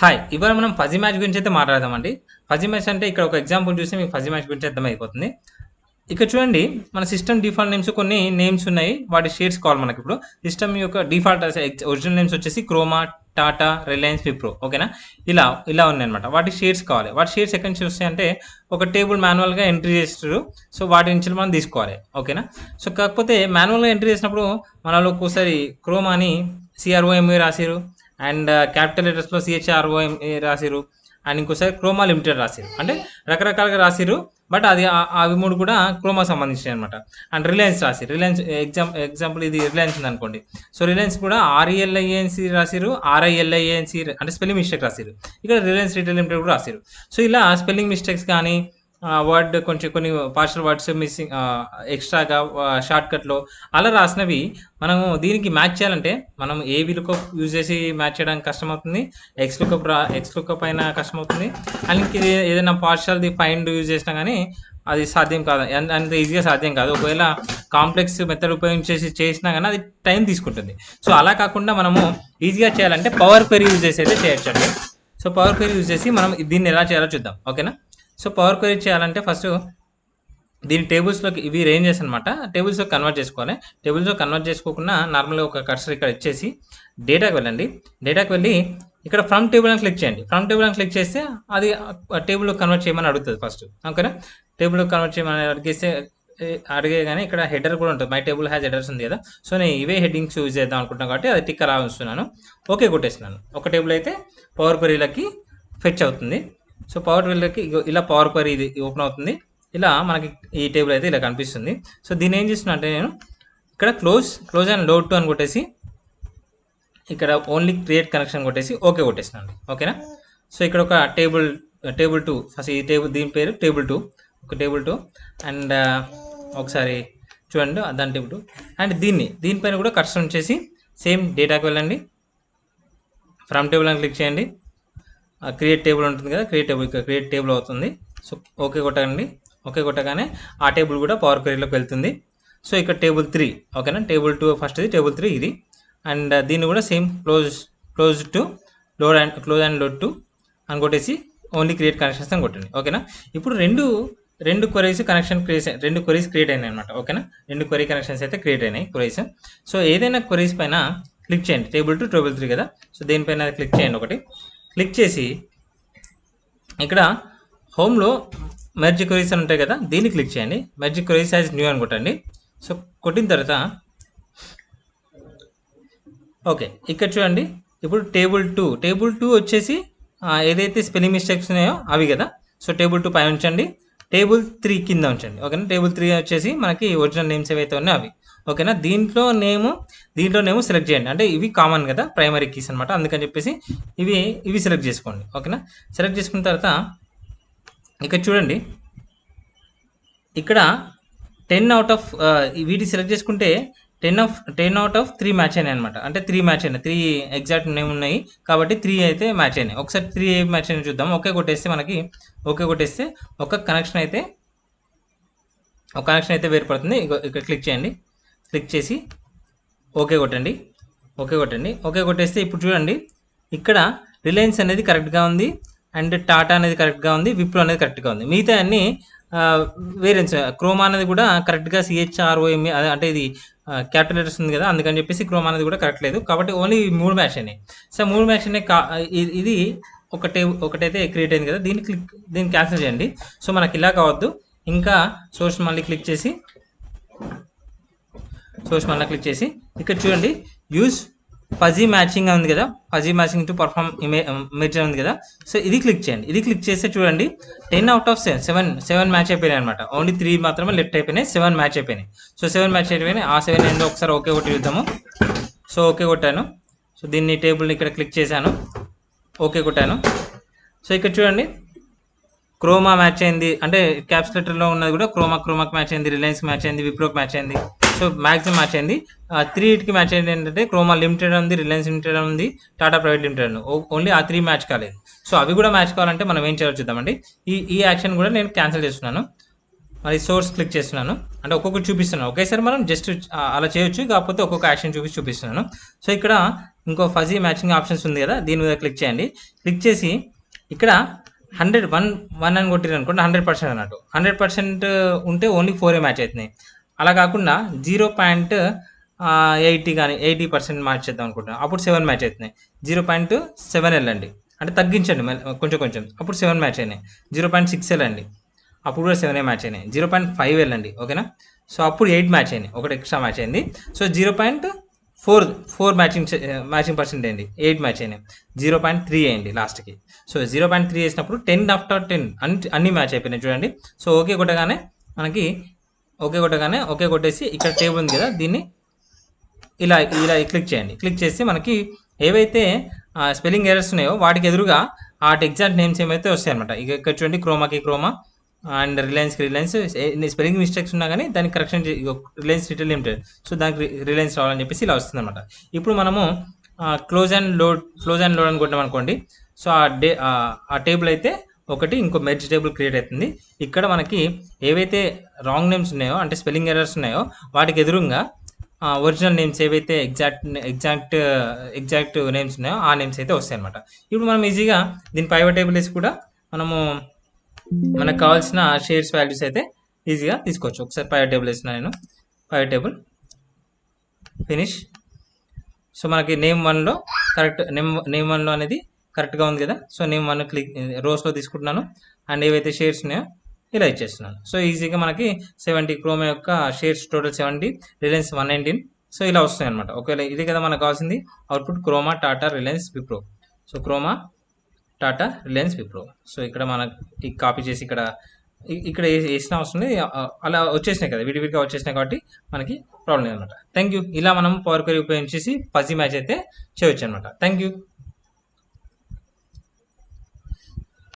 Hi! ఇవాళ మనం fuzzy match గురించైతే మాట్లాడదామండి. ఫజీ మ్యాచ్ అంటే ఇక్కడ ఒక ఎగ్జాంపుల్ చూస్తే మీకు ఫజీ మ్యాచ్ గురించి అర్థమైపోతుంది. ఇక్కడ చూడండి మన సిస్టమ్ డిఫాల్ట్ నేమ్స్ కొన్ని నేమ్స్ ఉన్నాయి. వాటి షేడ్స్ కావాలి మనకిప్పుడు. సిస్టమ్ యొక్క డిఫాల్ట్ ఒరిజినల్ నేమ్స్ వచ్చేసి క్రోమా, టాటా, రిలయన్స్, విప్రో ఓకేనా? ఇలా ఉన్నాయన్నమాట. వాటి షేడ్స్ కావాలి. వాటి షేడ్స్ ఎక్కడి నుంచి వస్తాయంటే ఒక టేబుల్ మాన్యువల్‌గా ఎంట్రీ చేస్తారు. సో, వాటి నుంచి మనం తీసుకోవాలి ఓకేనా? సో, కాకపోతే మాన్యువల్‌గా ఎంట్రీ చేసినప్పుడు మనలో ఒక్కోసారి క్రోమాని CROMA రాసిర్రు. అండ్ క్యాపిటల్ లెటర్స్‌లో CHROMA రాసిర్రు. అండ్ ఇంకోసారి క్రోమా లిమిటెడ్ రాసిర్రు. అంటే రకరకాలుగా రాసిర్రు. బట్ అది అవి 3 కూడా క్రోమాకి సంబంధించినవి అనమాట. అండ్ రిలయన్స్ రాసిర్రు. రిలయన్స్ ఎగ్జాంపుల్ ఇది రిలయన్స్ ఉందనుకోండి. సో, రిలయన్స్ కూడా RELIANC రాసిర్రు. RILIANC అంటే స్పెల్లింగ్ మిస్టేక్ రాసిర్రు. ఇక్కడ రిలయన్స్ రిటైల్ లిమిటెడ్ కూడా రాసిర్రు. సో, ఇలా స్పెల్లింగ్ మిస్టేక్స్ కానీ వర్డ్ కొన్ని పార్షియల్ వర్డ్స్ మిస్సింగ్ ఎక్స్ట్రాగా షార్ట్‌కట్‌లో అలా రాసినవి మనము దీనికి మ్యాచ్ చేయాలంటే మనం ఏ వీలుకప్ యూజ్ చేసి మ్యాచ్ చేయడానికి కష్టమవుతుంది. ఎక్స్ లుకప్ అయినా కష్టమవుతుంది. అండ్ ఇంక ఏదైనా పార్షియల్‌ది ఫైండ్ యూజ్ చేసినా గానీ అది సాధ్యం కాదు. అంత ఈజీగా సాధ్యం కాదు. ఒకవేళ కాంప్లెక్స్ మెథడ్ ఉపయోగించేసి చేసినా గానీ అది టైం తీసుకుంటుంది. సో, అలా కాకుండా మనము ఈజీగా చేయాలంటే పవర్ క్వెరీ యూజ్ చేసి అయితే చేయొచ్చండి. సో, పవర్ క్వెరీ యూజ్ చేసి మనం దీన్ని ఎలా చేయాలో చూద్దాం. ఓకేనా? సో, పవర్ క్వెరీ చేయాలంటే ఫస్ట్ దీని టేబుల్స్‌లోకి ఇవి రేంజెస్ అనమాట. టేబుల్స్‌లోకి కన్వర్ట్ చేసుకోవాలి. టేబుల్స్‌లో కన్వర్ట్ చేసుకోకుండా నార్మల్‌గా ఒక కర్సర్ ఇక్కడ ఇచ్చేసి డేటాకి వెళ్ళండి. డేటాకి వెళ్ళి ఇక్కడ ఫ్రమ్ టేబుల్ అని క్లిక్ చేయండి. ఫ్రమ్ టేబుల్ అని క్లిక్ చేస్తే అది టేబుల్‌లోకి కన్వర్ట్ చేయమని అడుగుతది ఫస్ట్. ఓకేనా? టేబుల్‌లోకి కన్వర్ట్ చేయమని అడిగేగానే ఇక్కడ హెడర్ కూడా ఉంటుంది. మై టేబుల్ హ్యాస్ హెడర్స్ ఉంది కదా! సో, నేను ఇవే హెడ్డింగ్స్ యూజ్ చేద్దాం అనుకుంటున్నాను కాబట్టి అది టిక్ అలా ఉంచుతున్నాను. ఓకే కొట్టేస్తున్నాను. ఒక టేబుల్ అయితే పవర్ క్వెరీలకి ఫెచ్ అవుతుంది. సో, పవర్ క్వెరీలకి ఇలా పవర్ క్వెరీ ఇది ఓపెన్ అవుతుంది. ఇలా మనకి ఈ టేబుల్ అయితే ఇలా కనిపిస్తుంది. సో, దీన్ని ఏం చేస్తున్నా అంటే నేను ఇక్కడ క్లోజ్ అండ్ లోడ్ టు అని కొట్టేసి ఇక్కడ ఓన్లీ క్రియేట్ కనెక్షన్ కొట్టేసి ఓకే కొట్టేసినాను. ఓకేనా? సో, ఇక్కడ ఒక టేబుల్ 2 ఫస్ట్ ఈ టేబుల్ దీని పేరు టేబుల్ 2 ఒక టేబుల్ 2 అండ్ ఒకసారి చూడండి దాని టేబుల్ 2 అండ్ దీనిపైన కూడా కర్సర్ ఉంచేసి సేమ్ డేటాకి వెళ్ళండి. ఫ్రమ్ టేబుల్ అని క్లిక్ చేయండి. క్రియేట్ టేబుల్ ఉంటుంది కదా! క్రియేట్ టేబుల్ అవుతుంది. సో, ఓకే కొట్టండి. ఓకే కొట్టగానే ఆ టేబుల్ కూడా పవర్ క్వెరీలోకి వెళ్తుంది. సో, ఇక్కడ టేబుల్ 3 ఓకేనా? టేబుల్ 2 ఫస్ట్‌ది, టేబుల్ 3 ఇది. అండ్ దీన్ని కూడా same close to close and load to అని కొట్టేసి ఓన్లీ క్రియేట్ కనెక్షన్స్ అని కొట్టండి. ఓకేనా? ఇప్పుడు రెండు క్వెరీస్ క్రియేట్ అయినాయి అనమాట. ఓకేనా? 2 క్వెరీ కనెక్షన్స్ అయితే క్రియేట్ అయినాయి క్వెరీస్. సో, ఏదైనా క్వెరీస్ పైన క్లిక్ చేయండి. టేబుల్ 2, టేబుల్ 3 కదా! సో, దేనిపైన క్లిక్ చేయండి ఒకటి. క్లిక్ చేసి ఇక్కడ హోమ్‌లో మెర్జ్ క్వెరీస్ అని ఉంటాయి కదా! దీన్ని క్లిక్ చేయండి. మెర్జ్ క్వెరీస్ యాజ్ న్యూ అని కొట్టండి. సో, కొట్టిన తర్వాత ఓకే. ఇక్కడ చూడండి ఇప్పుడు టేబుల్ 2 వచ్చేసి ఏదైతే స్పెల్లింగ్ మిస్టేక్స్ ఉన్నాయో అవి కదా! సో, టేబుల్ 2 పైన ఉంచండి. టేబుల్ 3 కింద ఉంచండి. ఓకేనా? టేబుల్ 3 వచ్చేసి మనకి ఒరిజినల్ నేమ్స్ ఏవైతే ఉన్నాయో అవి. ఓకేనా? దీంట్లో నేము సెలెక్ట్ చేయండి. అంటే ఇవి కామన్ కదా! ప్రైమరీ కీస్ అనమాట. అందుకని చెప్పేసి ఇవి సెలెక్ట్ చేసుకోండి. ఓకేనా? సెలెక్ట్ చేసుకున్న తర్వాత ఇక్కడ చూడండి. ఇక్కడ 10 ఔట్ ఆఫ్ వీటి సెలెక్ట్ చేసుకుంటే 10 ఔట్ ఆఫ్ 3 మ్యాచ్ అయినాయి అనమాట. అంటే 3 మ్యాచ్ అయినాయి. 3 ఎగ్జాక్ట్ నేమ్ ఉన్నాయి. కాబట్టి 3 అయితే మ్యాచ్ అయినాయి. ఒకసారి 3 ఏ మ్యాచ్ అయినాయో చూద్దాం. ఓకే కొట్టేస్తే ఒక కనెక్షన్ అయితే వేరుపడుతుంది. ఇక్కడ క్లిక్ చేయండి. క్లిక్ చేసి ఓకే కొట్టండి. ఓకే కొట్టేస్తే ఇప్పుడు చూడండి ఇక్కడ రిలయన్స్ అనేది కరెక్ట్‌గా ఉంది. అండ్ టాటా అనేది కరెక్ట్‌గా ఉంది. విప్రో అనేది కరెక్ట్‌గా ఉంది. మిగతా అన్నీ వేరియంట్స్ క్రోమా అనేది కూడా కరెక్ట్‌గా CHROMA అంటే ఇది క్యాపిటల్ లెటర్స్ ఉంది కదా! అందుకని చెప్పేసి క్రోమా అనేది కూడా కరెక్ట్ లేదు. కాబట్టి ఓన్లీ 3 మ్యాచ్ అయినాయి. సో, 3 మ్యాచ్ అయినాయి. ఇది ఒకటైతే క్రియేట్ అయింది కదా! దీన్ని క్యాన్సిల్ చేయండి. సో, మనకి ఇలా కావద్దు. ఇంకా సోర్స్ మళ్ళీ క్లిక్ చేసి ఇక్కడ చూడండి యూజ్ ఫజీ మ్యాచింగ్ ఉంది కదా! Fuzzy matching to perform image ఉంది కదా! సో, ఇది క్లిక్ చేయండి. ఇది క్లిక్ చేస్తే చూడండి 10 ఔట్ ఆఫ్ 7 మ్యాచ్ అయిపోయినాయి అనమాట. ఓన్లీ 3 మాత్రమే లెఫ్ట్ అయిపోయినాయి. 7 మ్యాచ్ అయిపోయినాయి. సో, 7 మ్యాచ్ అయిపోయినాయి. ఆ 7 ఏందో ఒకసారి ఓకే కొట్టి చూద్దాము. సో, ఓకే కొట్టాను. సో, దీన్ని టేబుల్ని ఇక్కడ క్లిక్ చేశాను. ఓకే కొట్టాను. సో, ఇక్కడ చూడండి క్రోమా మ్యాచ్ అయింది. అంటే క్యాప్స్ లెటర్‌లో ఉన్నది కూడా క్రోమాకి మ్యాచ్ అయింది. రిలయన్స్‌కి మ్యాచ్ అయింది. విప్రోకి మ్యాచ్ అయింది. సో, మాక్సిమం మ్యాచ్ అయింది. 3 మ్యాచ్ అయింది ఏంటంటే క్రోమా లిమిటెడ్ ఉంది, రిలయన్స్ లిమిటెడ్ ఉంది, టాటా ప్రైవేట్ లిమిటెడ్ ఉంది. ఓన్లీ ఆ 3 మ్యాచ్ కాలేదు. సో, అవి కూడా మ్యాచ్ కావాలంటే మనం ఏం చేయాలో చూద్దామండి. ఈ యాక్షన్ కూడా నేను క్యాన్సిల్ చేస్తున్నాను. మరి సోర్స్ క్లిక్ చేస్తున్నాను. అంటే ఒక్కొక్కటి చూపిస్తున్నాను. ఒకేసారి మనం జస్ట్ అలా చేయొచ్చు. కాకపోతే ఒక్కొక్క యాక్షన్ చూపిస్తున్నాను. సో, ఇక్కడ ఇంకో ఫజీ మ్యాచింగ్ ఆప్షన్స్ ఉంది కదా, దీని మీద క్లిక్ చేయండి. క్లిక్ చేసి ఇక్కడ 100 అని కొట్టిరు అనుకోండి 100% అన్నట్టు. 100% ఉంటే ఓన్లీ 4 మ్యాచ్ అవుతున్నాయి. అలా కాకుండా 0.80 కానీ 80% మ్యాచ్ చేద్దాం అనుకుంటున్నాం, అప్పుడు 7 మ్యాచ్ అవుతున్నాయి. 0.7 వెళ్ళండి, అంటే తగ్గించండి కొంచెం కొంచెం, అప్పుడు 7 మ్యాచ్ అయినాయి. 0.6 వెళ్ళండి, అప్పుడు కూడా 7 మ్యాచ్ అయినాయి. 0.5 వెళ్ళండి, ఓకేనా. సో అప్పుడు 8 మ్యాచ్ అయినాయి, ఒకటి ఎక్స్ట్రా మ్యాచ్ అయింది. సో 0.4 మ్యాచింగ్ పర్సెంట్ అయింది, 8 మ్యాచ్ అయినాయి. 0.3 అయింది లాస్ట్కి. సో 0.3 వేసినప్పుడు 10 ఆఫ్టర్ 10 అన్ని మ్యాచ్ అయిపోయినాయి చూడండి. సో ఓకే కొట్టగానే మనకి ఓకే కొట్టేసి ఇక్కడ టేబుల్ ఉంది కదా, దీన్ని ఇలా ఇలా క్లిక్ చేయండి. క్లిక్ చేసి మనకి ఏవైతే స్పెల్లింగ్ ఎర్రర్స్ ఉన్నాయో వాటికి ఎదురుగా వాటి ఎగ్జాక్ట్ నేమ్స్ ఏమైతే వస్తాయి అనమాట. ఇక ఇక్కడ చూడండి, క్రోమాకి Croma and Reliance spelling mistakes ఉన్నా కానీ దానికి correction Reliance retail limited, so దానికి రిలయన్స్ రావాలని చెప్పేసి ఇలా వస్తుంది అనమాట. ఇప్పుడు మనము క్లోజ్ అండ్ లోడ్ అని కొట్టాం అనుకోండి. సో ఆ టేబుల్ అయితే ఒకటి ఇంకో మెర్జ్ టేబుల్ క్రియేట్ అవుతుంది. ఇక్కడ మనకి ఏవైతే రాంగ్ నేమ్స్ ఉన్నాయో, అంటే స్పెల్లింగ్ ఎర్రర్స్ ఉన్నాయో వాటికి ఎదురుగా ఒరిజినల్ నేమ్స్ ఏవైతే ఎగ్జాక్ట్ నేమ్స్ ఉన్నాయో ఆ నేమ్స్ అయితే వస్తాయి అనమాట. ఇప్పుడు మనం ఈజీగా దీని పైవట్ టేబుల్ వేసి కూడా మనము మనకు కావాల్సిన షేర్స్ వాల్యూస్ అయితే ఈజీగా తీసుకోవచ్చు. ఒకసారి పైవట్ టేబుల్ వేసిన నేను, పైవట్ టేబుల్ ఫినిష్. సో మనకి నేమ్ 1లో కరెక్ట్, నేమ్ 1లో అనేది కరెక్ట్గా ఉంది కదా. సో నేమ్ 1 క్లిక్ రోస్లో తీసుకుంటున్నాను, అండ్ ఏవైతే షేర్స్ ఉన్నాయో ఇలా ఇచ్చేస్తున్నాను. సో ఈజీగా మనకి 70 క్రోమా యొక్క షేర్స్ టోటల్ 70, రిలయన్స్ 119. సో ఇలా వస్తాయి అనమాట. ఒకవేళ ఇది కదా మనకు కావాల్సింది output, Croma, Tata, Reliance, Wipro. So Croma, Tata, Reliance, Wipro. So ఇక్కడ మనకి కాపీ చేసి ఇక్కడ వేసిన అవసరం లేదు, అలా వచ్చేసినాయి కదా, విడివిడిగా వచ్చేసినాయి కాబట్టి మనకి ప్రాబ్లం లేదనమాట. Thank you. ఇలా మనం పవర్ క్వెరీ ఉపయోగించేసి ఫజీ మ్యాచ్ అయితే చేయొచ్చు అనమాట. Thank you.